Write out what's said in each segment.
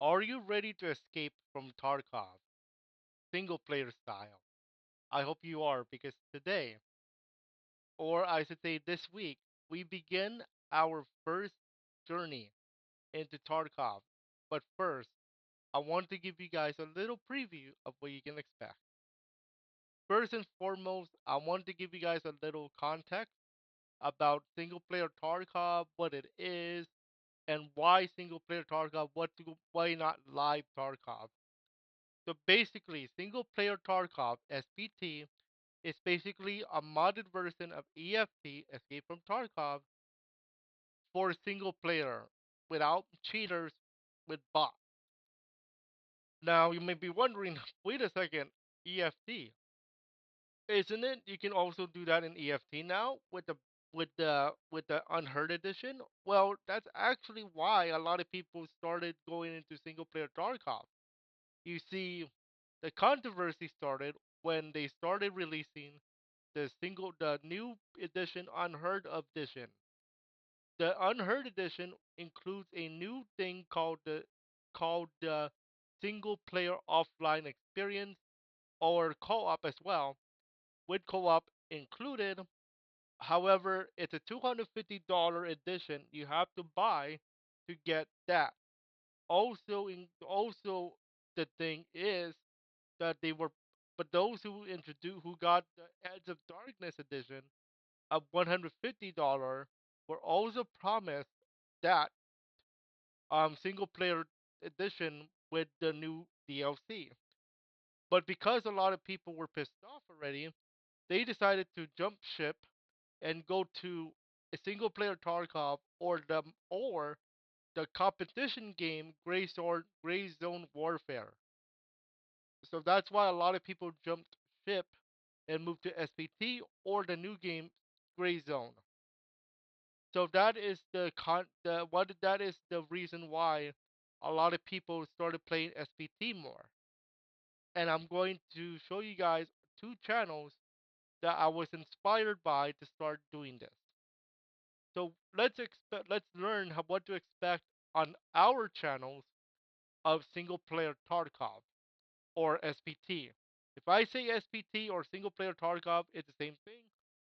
Are you ready to escape from Tarkov, single player style? I hope you are because today, or I should say this week, we begin our first journey into Tarkov. But first, I want to give you guys a little preview of what you can expect. First and foremost, I want to give you guys a little context about single player Tarkov, what it is, and why single player Tarkov, why not live Tarkov. So basically, single player Tarkov SPT is basically a modded version of EFT Escape from Tarkov for single player without cheaters with bots. Now you may be wondering, wait a second, EFT, isn't it? You can also do that in EFT now with the unheard edition. Well, that's actually why a lot of people started going into single player Tarkov. You see, the controversy started when they started releasing the new edition Unheard edition. The Unheard edition includes a new thing called the single player offline experience or co-op as well, with co-op included. However, it's a $250 edition you have to buy to get that. Also the thing is that they were but those who got the Edge of Darkness edition of $150 were also promised that single player edition with the new DLC. But because a lot of people were pissed off already, they decided to jump ship and go to a single player Tarkov or the competition game Gray Zone Warfare. So that's why a lot of people jumped ship and moved to SPT or the new game Gray Zone. So that is that is the reason why a lot of people started playing SPT more. And I'm going to show you guys two channels that I was inspired by to start doing this. So let's learn what to expect on our channels of single player Tarkov or SPT. If I say SPT or single player Tarkov, it's the same thing.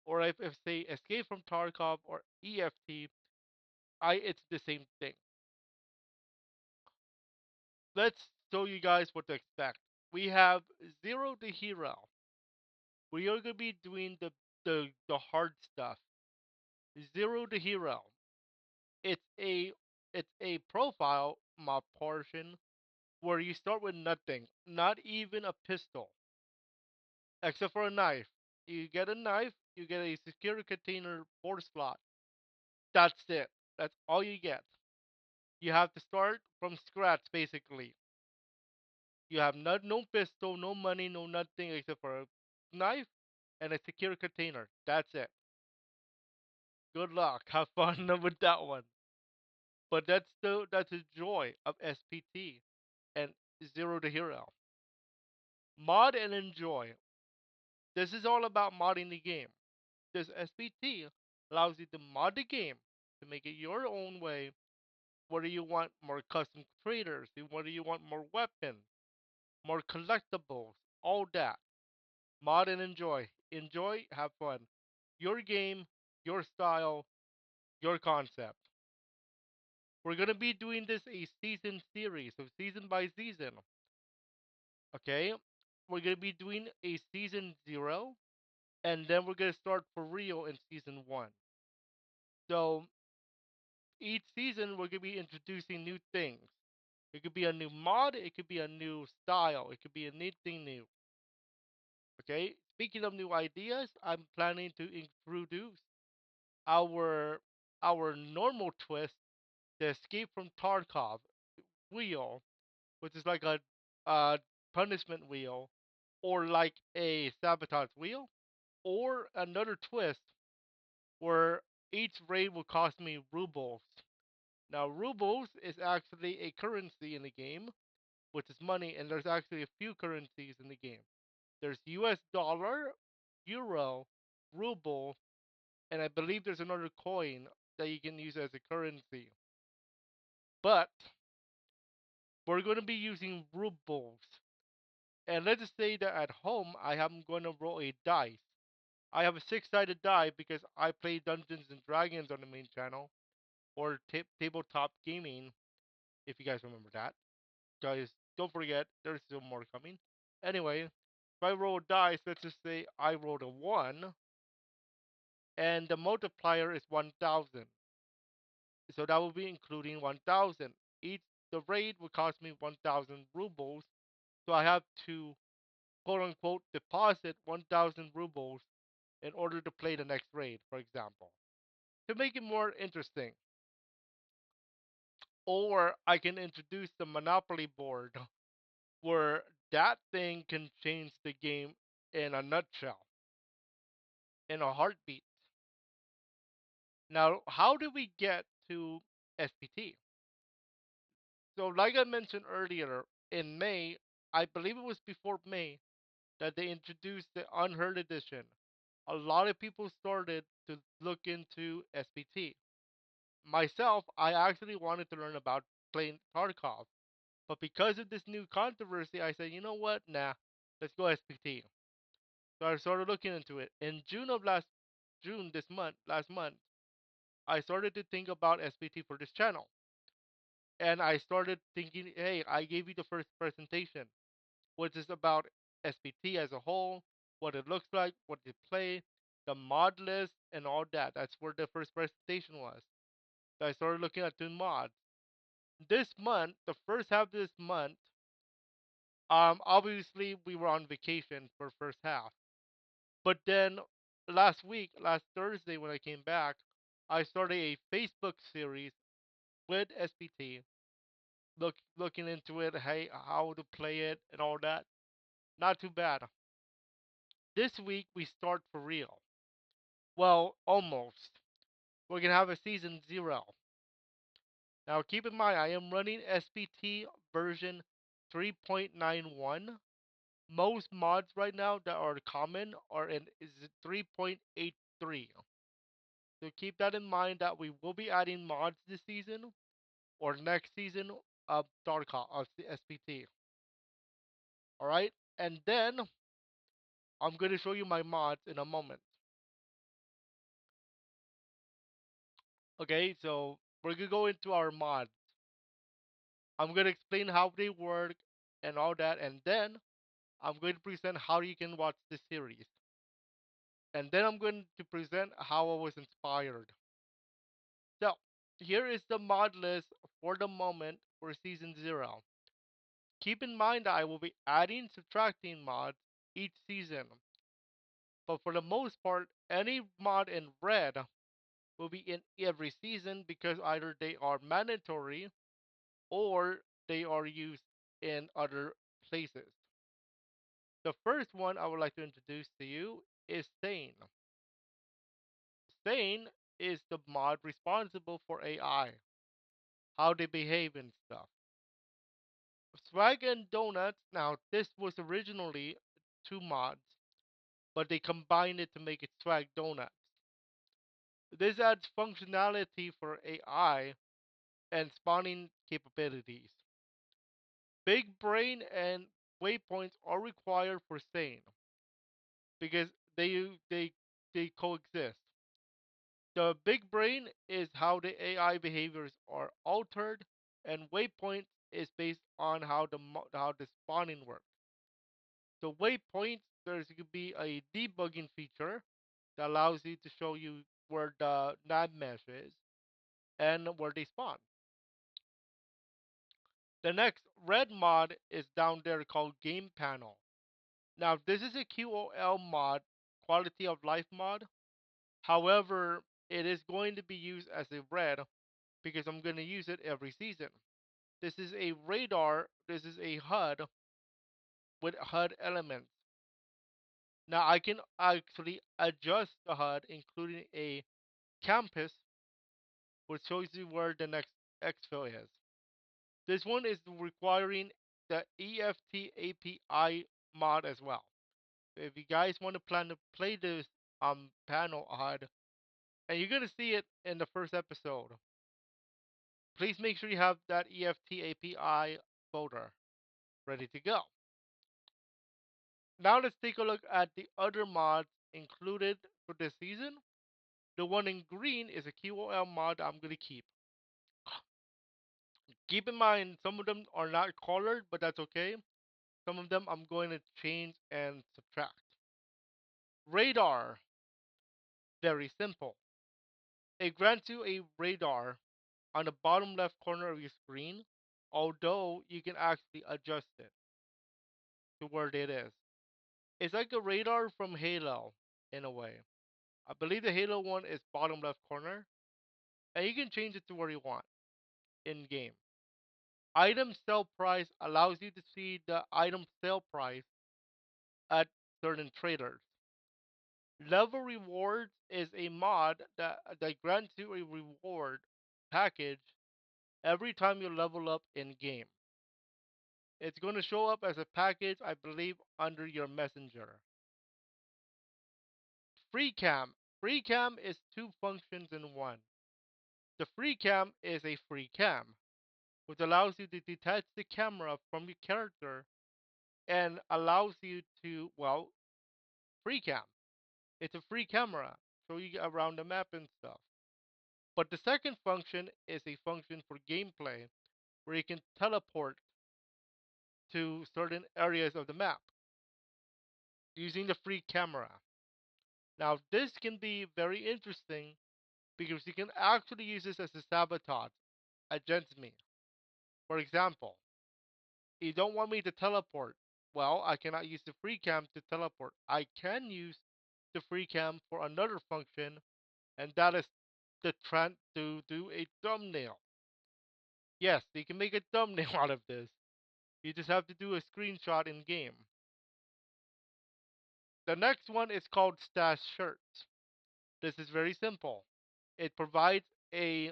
Or if I say Escape from Tarkov or EFT, it's the same thing. Let's show you guys what to expect. We have Zero to Hero. We are gonna be doing the hard stuff. Zero to Hero. It's a it's a profile mob portion where you start with nothing, not even a pistol, except for a knife. You get a knife, you get a security container 4 slot. That's it. That's all you get. You have to start from scratch basically. You have no pistol, no money, no nothing except for a knife and a secure container. That's it. Good luck. Have fun with that one. But that's the joy of SPT and Zero to Hero. Mod and enjoy. This is all about modding the game. This SPT allows you to mod the game to make it your own way. Whether you want more custom traders, whether you want more weapons, more collectibles, all that. Mod and enjoy. Enjoy, have fun. Your game, your style, your concept. We're gonna be doing this a season series, so season by season. Okay? We're gonna be doing a season 0, and then we're gonna start for real in season 1. So each season we're gonna be introducing new things. It could be a new mod, it could be a new style, it could be anything new. Okay? Speaking of new ideas, I'm planning to introduce our our normal twist, the Escape from Tarkov wheel, which is like a punishment wheel, or like a sabotage wheel, or another twist where each raid will cost me rubles. Now, rubles is actually a currency in the game, which is money, and there's actually a few currencies in the game. There's US dollar, euro, ruble, and I believe there's another coin that you can use as a currency. But we're going to be using rubles. And let's just say that at home I am going to roll a dice. I have a six-sided die because I play Dungeons and Dragons on the main channel, or tabletop gaming, if you guys remember that. Guys, don't forget, there's still more coming. Anyway, if I roll dice, let's just say I rolled a 1, and the multiplier is 1,000. So that will be including 1,000. Each The raid will cost me 1,000 rubles, so I have to quote unquote deposit 1,000 rubles in order to play the next raid, for example, to make it more interesting. Or I can introduce the Monopoly board where that thing can change the game in a nutshell, in a heartbeat. Now, how do we get to SPT? So, like I mentioned earlier, in May, I believe it was before May, that they introduced the Unheard Edition. A lot of people started to look into SPT. Myself, I actually wanted to learn about playing Tarkov, but because of this new controversy, I said, you know what? Nah, let's go SPT. So I started looking into it. In June this month, last month, I started to think about SPT for this channel, and I started thinking, hey, I gave you the first presentation, which is about SPT as a whole, what it looks like, what they play, the mod list, and all that. That's where the first presentation was. So I started looking at doing mods. This month, the first half of this month, obviously we were on vacation for first half. But then last week, last Thursday when I came back, I started a Facebook series with SPT, looking into it, hey, how to play it and all that. Not too bad. This week we start for real. Well, almost. We're gonna have a season 0. Now keep in mind I am running SPT version 3.91. Most mods right now that are common are in is 3.83. So keep that in mind that we will be adding mods this season or next season of Tarkov of the SPT. All right, and then I'm going to show you my mods in a moment. Okay, so we're gonna go into our mods. I'm gonna explain how they work and all that, and then I'm going to present how you can watch the series, and then I'm going to present how I was inspired. So here is the mod list for the moment for season 0. Keep in mind that I will be adding subtracting mods each season, but for the most part, any mod in red will be in every season because either they are mandatory or they are used in other places. The first one I would like to introduce to you is Stain. Stain is the mod responsible for AI, how they behave and stuff. Swag and Donuts, now this was originally two mods, but they combined it to make it Swag Donuts. This adds functionality for AI and spawning capabilities. Big brain and waypoints are required for Stain because they coexist. The big brain is how the AI behaviors are altered, and waypoints is based on how the spawning works. So waypoints, there's going to be a debugging feature that allows you to show you where the nav mesh is and where they spawn. The next red mod is down there called Game Panel. Now this is a QOL mod, quality of life mod. However, it is going to be used as a red because I'm going to use it every season. This is a radar, this is a HUD with HUD elements. Now I can actually adjust the HUD, including a campus, which shows you where the next exfil is. This one is requiring the EFT API mod as well. So if you guys want to plan to play this panel HUD, and you're gonna see it in the first episode, please make sure you have that EFT API folder, ready to go. Now let's take a look at the other mods included for this season. The one in green is a QOL mod I'm going to keep. Keep in mind, some of them are not colored, but that's okay. Some of them I'm going to change and subtract. Radar, very simple. It grants you a radar on the bottom left corner of your screen, although you can actually adjust it to where it is. It's like a radar from Halo in a way. I believe the Halo one is bottom left corner, and you can change it to where you want in game. Item sale price allows you to see the item sale price at certain traders. Level rewards is a mod that grants you a reward package every time you level up in game. It's going to show up as a package, I believe, under your messenger. Free cam. Free cam is two functions in one. The free cam is a free cam, which allows you to detach the camera from your character and allows you to, well, free cam. It's a free camera, so you get around the map and stuff. But the second function is a function for gameplay where you can teleport to certain areas of the map using the free camera. Now, this can be very interesting because you can actually use this as a sabotage against me. For example, you don't want me to teleport. Well, I cannot use the free cam to teleport. I can use the free cam for another function, and that is the trend to do a thumbnail. Yes, you can make a thumbnail out of this. You just have to do a screenshot in game. The next one is called Stash Shirts. This is very simple. It provides a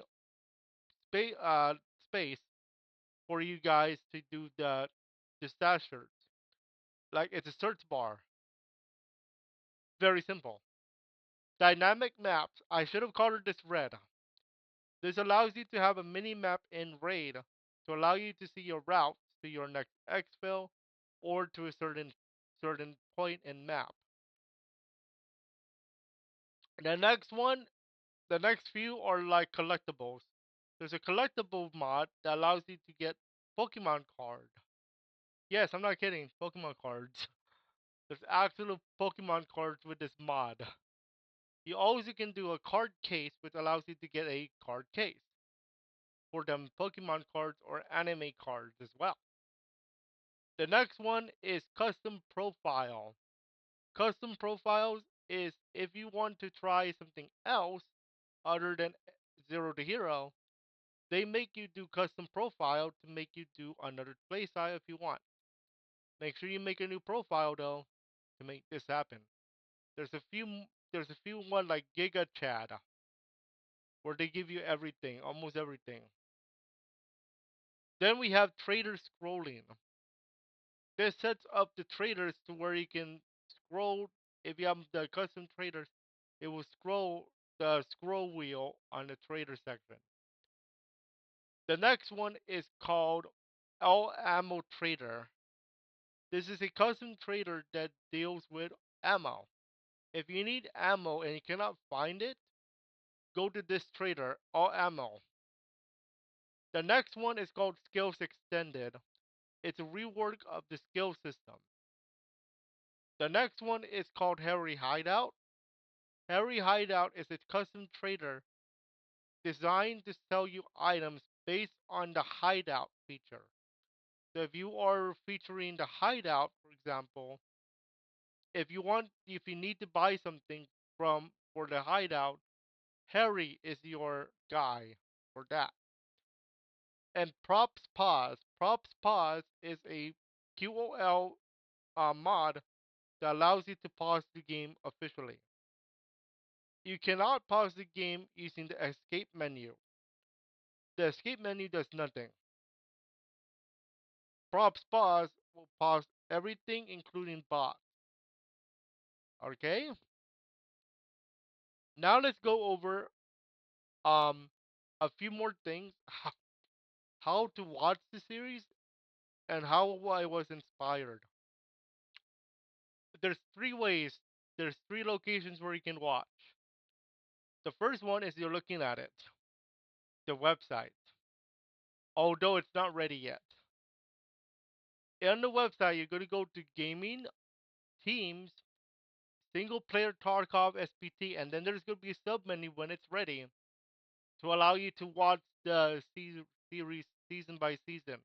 spa- space for you guys to do the stash shirts. Like it's a search bar. Very simple. Dynamic maps. I should have colored this red. This allows you to have a mini map in raid to allow you to see your route to your next exfil or to a certain point in map. The next one, the next few are like collectibles. There's a collectible mod that allows you to get Pokemon card. Yes, I'm not kidding. Pokemon cards. There's actual Pokemon cards with this mod. You also can do a card case, which allows you to get a card case for them Pokemon cards or anime cards as well. The next one is custom profile. Custom profiles is if you want to try something else other than Zero to Hero, they make you do custom profile to make you do another playstyle if you want. Make sure you make a new profile though to make this happen. There's a few there's a few one like Giga Chad where they give you everything, almost everything. Then we have trader scrolling. This sets up the traders to where you can scroll. If you have the custom traders, it will scroll the scroll wheel on the trader section. The next one is called All Ammo Trader. This is a custom trader that deals with ammo. If you need ammo and you cannot find it, go to this trader, All Ammo. The next one is called Skills Extended. It's a rework of the skill system. The next one is called Harry Hideout. Harry Hideout is a custom trader designed to sell you items based on the hideout feature. So if you are featuring the hideout, for example, if you need to buy something from for the hideout, Harry is your guy for that. And Props Pause. Props Pause is a QOL mod that allows you to pause the game officially. You cannot pause the game using the escape menu. The escape menu does nothing. Props pause will pause everything, including bots. Okay? Now let's go over um a few more things. How to watch the series. and how I was inspired. There's three ways. There's three locations where you can watch. The first one is you're looking at it, the website. Although it's not ready yet. On the website, you're going to go to gaming, teams, single player Tarkov SPT, and then there's going to be a sub menu when it's ready to allow you to watch the series season by season.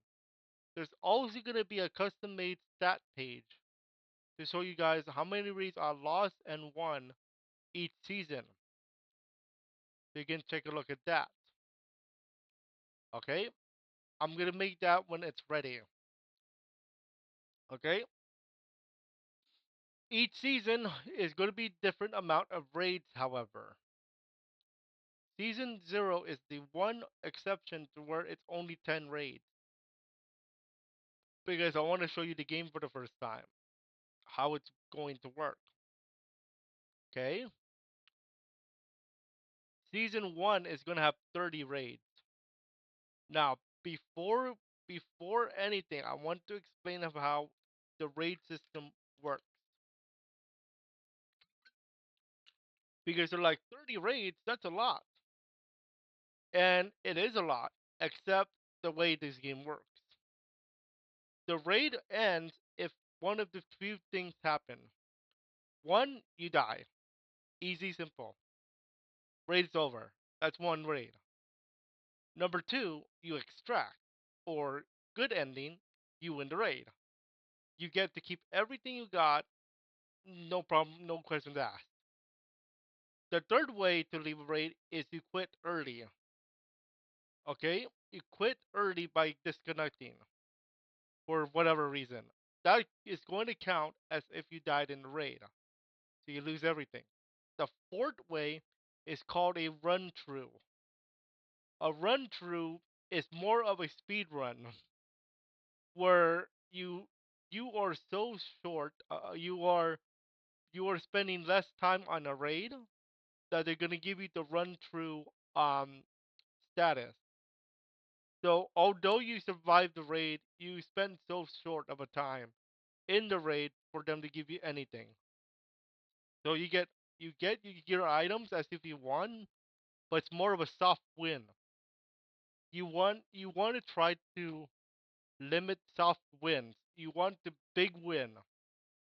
There's also going to be a custom made stat page to show you guys how many raids are lost and won each season. So you can take a look at that. Okay? I'm going to make that when it's ready. Okay? Each season is going to be different amount of raids, however. Season 0 is the one exception to where it's only 10 raids. Because I want to show you the game for the first time. How it's going to work. Okay? Season 1 is going to have 30 raids. Now, before anything, I want to explain of how the raid system works. Because they're like 30 raids, that's a lot. And it is a lot, except the way this game works. The raid ends if one of the few things happen. One, you die. Easy, simple. Raid's over. That's one raid. Number two, you extract. Or, good ending, you win the raid. You get to keep everything you got, no problem, no questions asked. The third way to leave a raid is you quit early. Okay? You quit early by disconnecting for whatever reason. That is going to count as if you died in the raid. So you lose everything. The fourth way is called a run through. A run through is more of a speed run where you are so short, you are spending less time on a raid that they're gonna give you the run through um status. So although you survived the raid, you spend so short of a time in the raid for them to give you anything. So you get your items as if you won, but it's more of a soft win. You want to try to limit soft wins. You want the big win.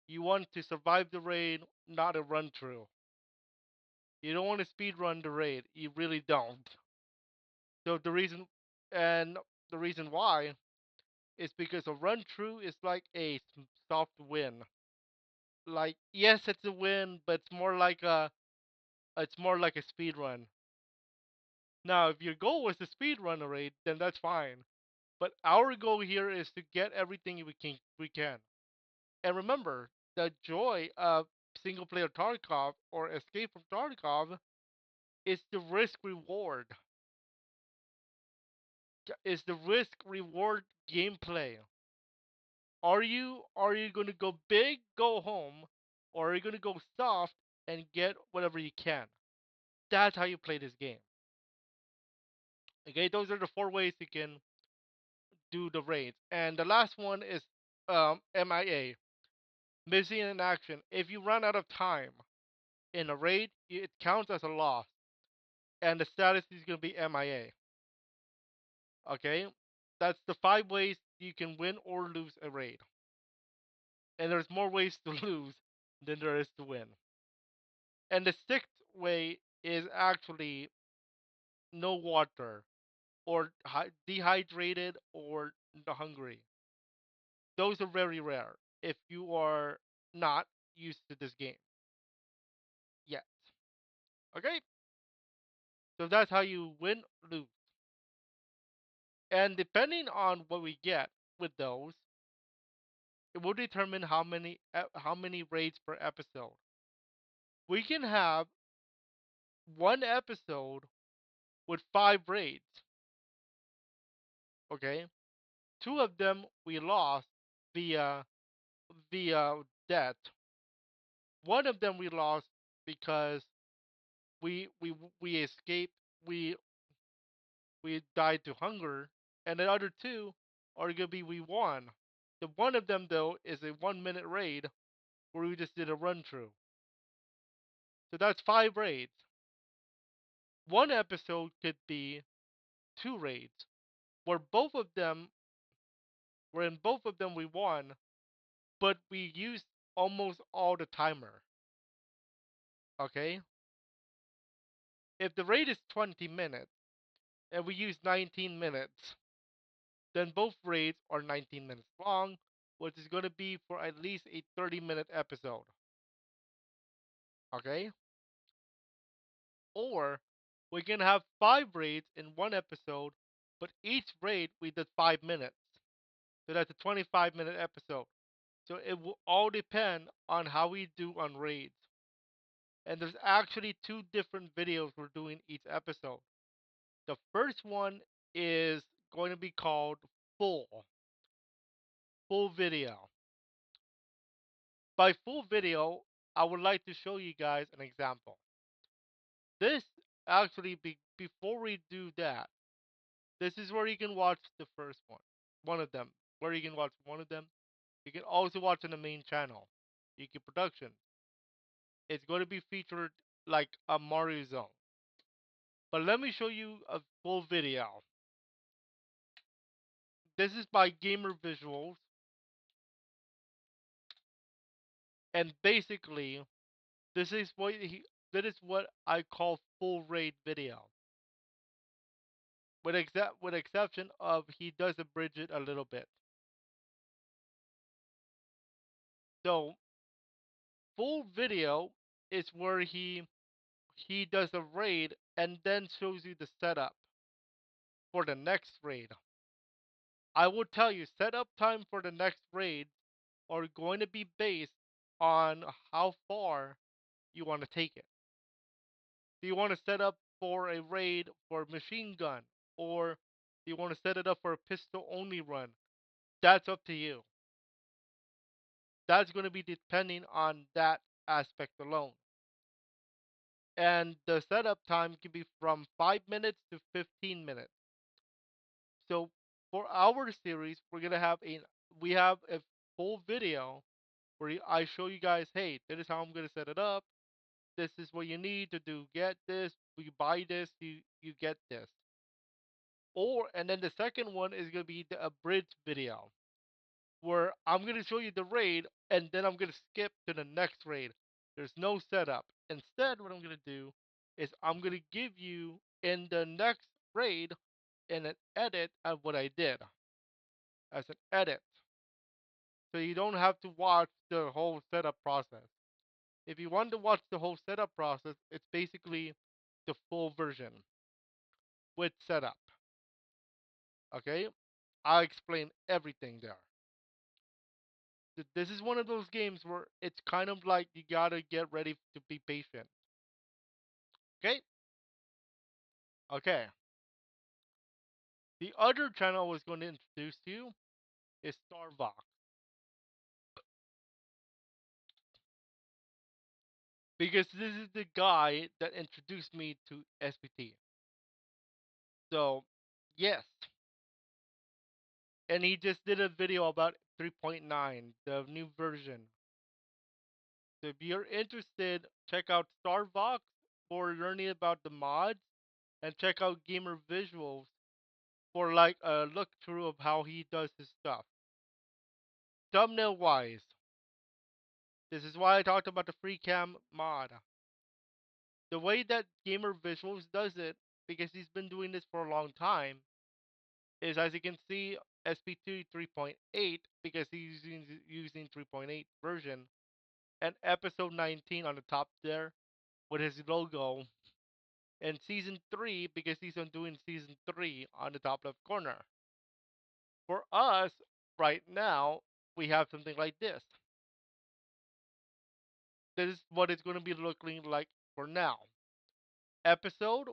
You want to survive the raid, not a run through. You don't want to speed run the raid. You really don't. So the reason why is because a run through is like a soft win. Like yes, it's a win, but it's more like a speed run. Now, if your goal was to speed run a raid, then that's fine. But our goal here is to get everything we can. And remember, the joy of single player Tarkov or Escape from Tarkov is the risk reward. Is the risk reward gameplay. Are you gonna go big, go home, or are you gonna go soft and get whatever you can? That's how you play this game. Okay, those are the four ways you can do the raids. And the last one is MIA, missing in action. If you run out of time in a raid, it counts as a loss, and the status is gonna be MIA. Okay, that's the five ways you can win or lose a raid, and there's more ways to lose than there is to win. And the sixth way is actually no water or dehydrated or hungry. Those are very rare if you are not used to this game yet. Okay? So that's how you win, lose. And depending on what we get with those, it will determine how many raids per episode. We can have one episode with 5 raids. Okay? Two of them we lost via death. One of them we lost because we escaped. We died to hunger, and the other two are gonna be we won. The one of them though is a 1 minute raid where we just did a run through. So that's 5 raids. One episode could be 2 raids, where both of them, where in both of them we won, but we used almost all the timer. Okay? If the raid is 20 minutes and we use 19 minutes, then both raids are 19 minutes long, which is going to be for at least a 30-minute episode. Okay? Or we can have 5 raids in one episode, but each raid we did 5 minutes. So that's a 25-minute episode. So it will all depend on how we do on raids. And there's actually 2 different videos we're doing each episode. The first one is going to be called full full video. By full video, I would like to show you guys an example. This actually before we do that, this is where you can watch the first one of them. Where you can watch one of them. You can also watch on the main channel, Yuuki Production. It's going to be featured like a Mario Zone. But let me show you a full video. This is by Gamer Visuals, and basically, this is what he. That is what I call full raid video. With exception of he does abridge it a little bit. So full video is where he does a raid and then shows you the setup for the next raid. I will tell you, setup time for the next raid are going to be based on how far you want to take it. Do you want to set up for a raid for machine gun, or do you want to set it up for a pistol only run? That's up to you. That's going to be depending on that aspect alone. And the setup time can be from 5 minutes to 15 minutes. So for our series, we have a full video where I show you guys, hey, this is how I'm gonna set it up. This is what you need to do. Get this. You buy this. You get this. And then the second one is gonna be the abridged video where I'm gonna show you the raid and then I'm gonna skip to the next raid. There's no setup. Instead, what I'm gonna do is I'm gonna give you in the next raid in an edit of what I did as an edit. So you don't have to watch the whole setup process. If you want to watch the whole setup process, it's basically the full version with setup. Okay? I'll explain everything there. This is one of those games where it's kind of like you gotta get ready to be patient. Okay? Okay. The other channel I was going to introduce to you is Starvox. Because this is the guy that introduced me to SPT. So, yes. And he just did a video about 3.9, the new version. So if you're interested, check out Starvox for learning about the mods, and check out Gamer Visuals for like a look through of how he does his stuff. Thumbnail wise, this is why I talked about the free cam mod. The way that Gamer Visuals does it, because he's been doing this for a long time, is as you can see SP2 3.8 because he's using 3.8 version, and episode 19 on the top there with his logo, and season 3 because he's on doing season 3 on the top left corner. For us right now, we have something like this. This is what it's going to be looking like for now. Episode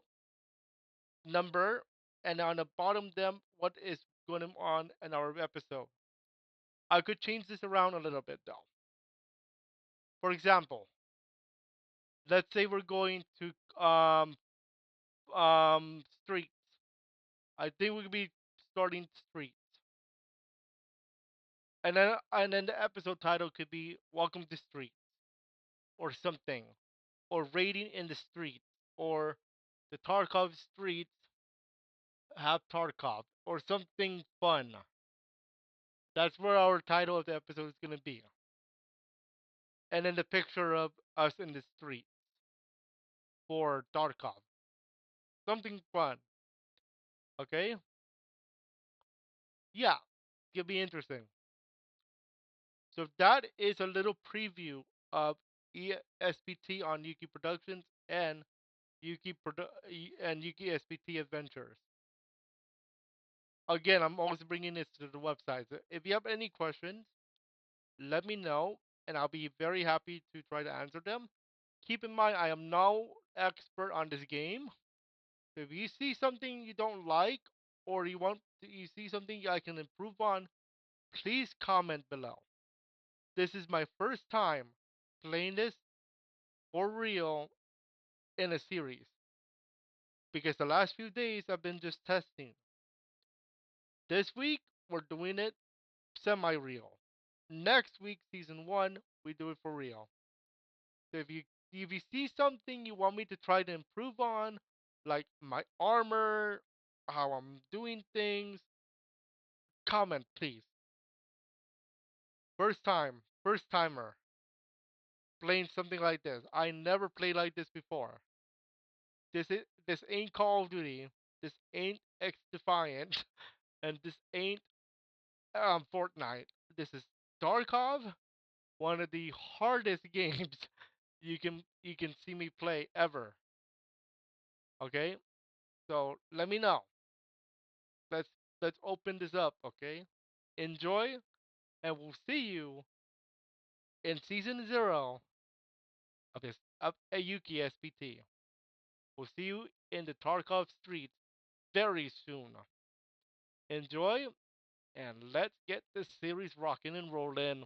number, and on the bottom them what is going on in our episode. I could change this around a little bit though. For example, let's say we're going to streets. I think we could be starting streets. And then the episode title could be Welcome to Street or something, or Raiding in the Street, or the Tarkov Streets have Tarkov, or something fun. That's where our title of the episode is gonna be. And then the picture of us in the street for Tarkov. Something fun. Okay? Yeah. It'll be interesting. So that is a little preview of ESPT on Yuki Productions and Yuki SPT Adventures. Again, I'm always bringing this to the website. So if you have any questions, let me know, and I'll be very happy to try to answer them. Keep in mind, I am no expert on this game. So if you see something you don't like, or you see something I can improve on, please comment below. This is my first time playing this for real in a series because the last few days I've been just testing. This week we're doing it semi-real. Next week, season one, we do it for real. So if you see something you want me to try to improve on, like my armor, how I'm doing things, comment please. First timer, playing something like this. I never played like this before. This ain't Call of Duty. This ain't X Defiant, and this ain't Fortnite. This is Tarkov, one of the hardest games you can see me play ever. Okay, so let me know. Let's open this up. Okay, enjoy, and we'll see you in season zero of this of Yuki SPT. We'll see you in the Tarkov streets very soon. Enjoy, and let's get this series rocking and rolling.